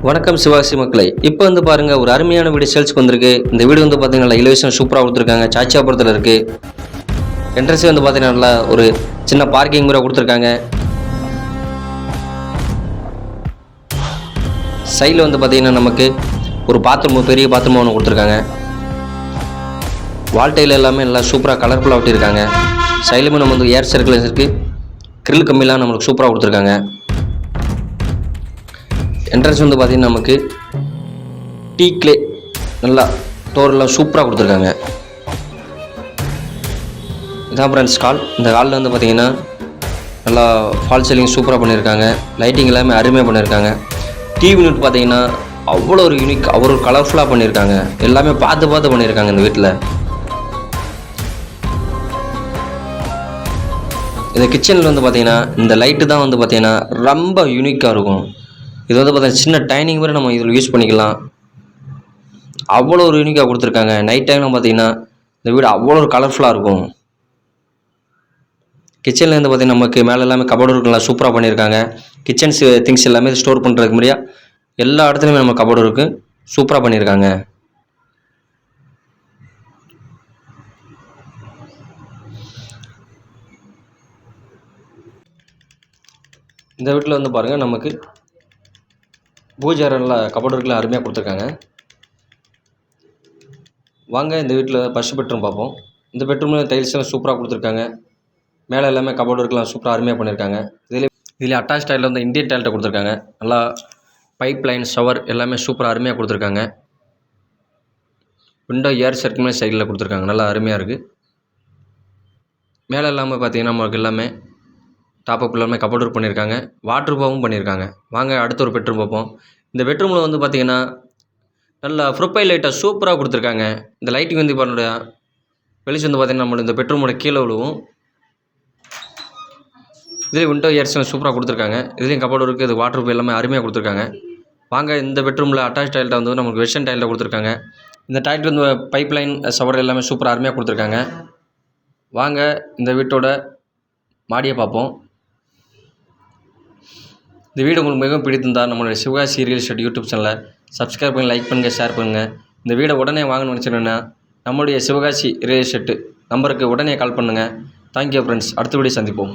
வணக்கம் சிவாசி மக்களை. இப்போ வந்து பாருங்கள், ஒரு அருமையான வீடு சேல்ஸ்க்கு வந்திருக்கு. இந்த வீடு வந்து பார்த்தீங்கன்னா நல்லா எலிவேஷன் சூப்பராக கொடுத்துருக்காங்க. சாட்சியாபுரத்தில் இருக்குது. என்ட்ரன்ஸே வந்து பார்த்தீங்கன்னா நல்லா ஒரு சின்ன பார்க்கிங் முறை கொடுத்துருக்காங்க. சைடில் வந்து பார்த்தீங்கன்னா நமக்கு ஒரு பாத்ரூம், பெரிய பாத்ரூம் ஒன்று கொடுத்துருக்காங்க. வால் டைல் எல்லாமே நல்லா சூப்பராக கலர்ஃபுல்லாக ஒட்டியிருக்காங்க. சைடுலுமே நம்ம வந்து ஏர் சர்க்குலேஷன் இருக்குது. கிரில் கம்பிலாம் நம்மளுக்கு சூப்பராக கொடுத்துருக்காங்க. என்ட்ரன்ஸ் வந்து பார்த்திங்கன்னா நமக்கு டீ கிளே நல்லா டோரெல்லாம் சூப்பராக கொடுத்துருக்காங்க. இதான் ஃப்ரெண்ட்ஸ் ஹால். இந்த ஹாலில் வந்து பார்த்திங்கன்னா நல்லா ஃபால் சீலிங் சூப்பராக பண்ணியிருக்காங்க. லைட்டிங் எல்லாமே அருமையாக பண்ணியிருக்காங்க. டிவி யூனிட் பார்த்திங்கன்னா அவ்வளோ ஒரு யூனிக், அவ்வளோ கலர்ஃபுல்லாக பண்ணியிருக்காங்க. எல்லாமே பார்த்து பண்ணியிருக்காங்க இந்த வீட்டில். இந்த கிச்சனில் வந்து பார்த்திங்கன்னா இந்த லைட்டு தான் வந்து பார்த்திங்கன்னா ரொம்ப யூனிக்காக இருக்கும். இது வந்து பார்த்தீங்கன்னா சின்ன டைனிங் மாதிரி நம்ம இதில் யூஸ் பண்ணிக்கலாம். அவ்வளோ ஒரு யூனிக்காக கொடுத்துருக்காங்க. நைட் டைமில் பார்த்தீங்கன்னா இந்த வீடு அவ்வளோ ஒரு கலர்ஃபுல்லாக இருக்கும். கிச்சனில் வந்து பார்த்திங்கன்னா நமக்கு மேலே எல்லாமே கபோர்டு இருக்குலாம் சூப்பராக பண்ணியிருக்காங்க. கிச்சன்ஸ் திங்ஸ் எல்லாமே ஸ்டோர் பண்ணுறதுக்கு முறையாக எல்லா இடத்துலையுமே நம்ம கபோர்டு இருக்குது, சூப்பராக பண்ணியிருக்காங்க. இந்த வீட்டில் வந்து பாருங்கள், நமக்கு பூஜை அறையில் கபோர்டுலாம் அருமையாக கொடுத்துருக்காங்க. வாங்க இந்த வீட்டில் ஃபஸ்ட் பெட்ரூம் பார்ப்போம். இந்த பெட்ரூமில் டைல்ஸ் எல்லாம் சூப்பராக கொடுத்துருக்காங்க. மேலே எல்லாமே கபோர்டுலாம் சூப்பராக அருமையாக பண்ணியிருக்காங்க. இதில் அட்டாச் டைலில் வந்து இந்தியன் டைல்ட்டை கொடுத்துருக்காங்க. நல்லா பைப் லைன், ஷவர் எல்லாமே சூப்பராக அருமையாக கொடுத்துருக்காங்க. விண்டோ ஏர் சர்க்குமே சைடில் கொடுத்துருக்காங்க. நல்லா அருமையாக இருக்குது. மேலே எல்லாமே பார்த்திங்கன்னா நமக்கு எல்லாமே டாப்அப் எல்லாமே கபோர்டு பண்ணியிருக்காங்க. வாட்ரு பாவும் பண்ணியிருக்காங்க. வாங்க அடுத்த ஒரு பெட்ரூம் பார்ப்போம். இந்த பெட்ரூமில் வந்து பார்த்திங்கன்னா நல்லா ப்ரொஃபைல் லைட்டை சூப்பராக கொடுத்துருக்காங்க. இந்த லைட்டிங் வந்து இப்போ வெளிச்சம் வந்து பார்த்திங்கன்னா நம்மளோட இந்த பெட்ரூமோட கீழே விழுவும். இதுலேயும் விண்டோ ஏர்ஸ்லாம் சூப்பராக கொடுத்துருக்காங்க. இதுலேயும் கபோர்டு இருக்குது. இது வாட்ரு எல்லாமே அருமையாக கொடுத்துருக்காங்க. வாங்க இந்த பெட்ரூமில் அட்டாச் டைல்ட்டை வந்து நமக்கு வெஸ்டர்ன் டைலில் கொடுத்துருக்காங்க. இந்த டைல்ட் வந்து பைப் லைன், ஷவர் எல்லாமே சூப்பராக அருமையாக கொடுத்துருக்காங்க. வாங்க இந்த வீட்டோட மாடியை பார்ப்போம். இந்த வீடு உங்களுக்கு மிகவும் பிடித்திருந்தால் நம்மளுடைய சிவகாசி ரியல் எஸ்டேட் யூடியூப் சேனலை சப்ஸ்கிரைப் பண்ணி லைக் பண்ணுங்கள், ஷேர் பண்ணுங்கள். இந்த வீடை உடனே வாங்கணும்னு நினச்சிங்கன்னா நம்மளுடைய சிவகாசி ரியல் எஸ்டேட் நம்பருக்கு உடனே கால் பண்ணுங்கள். Thank you friends. அடுத்த வீடியோ சந்திப்போம்.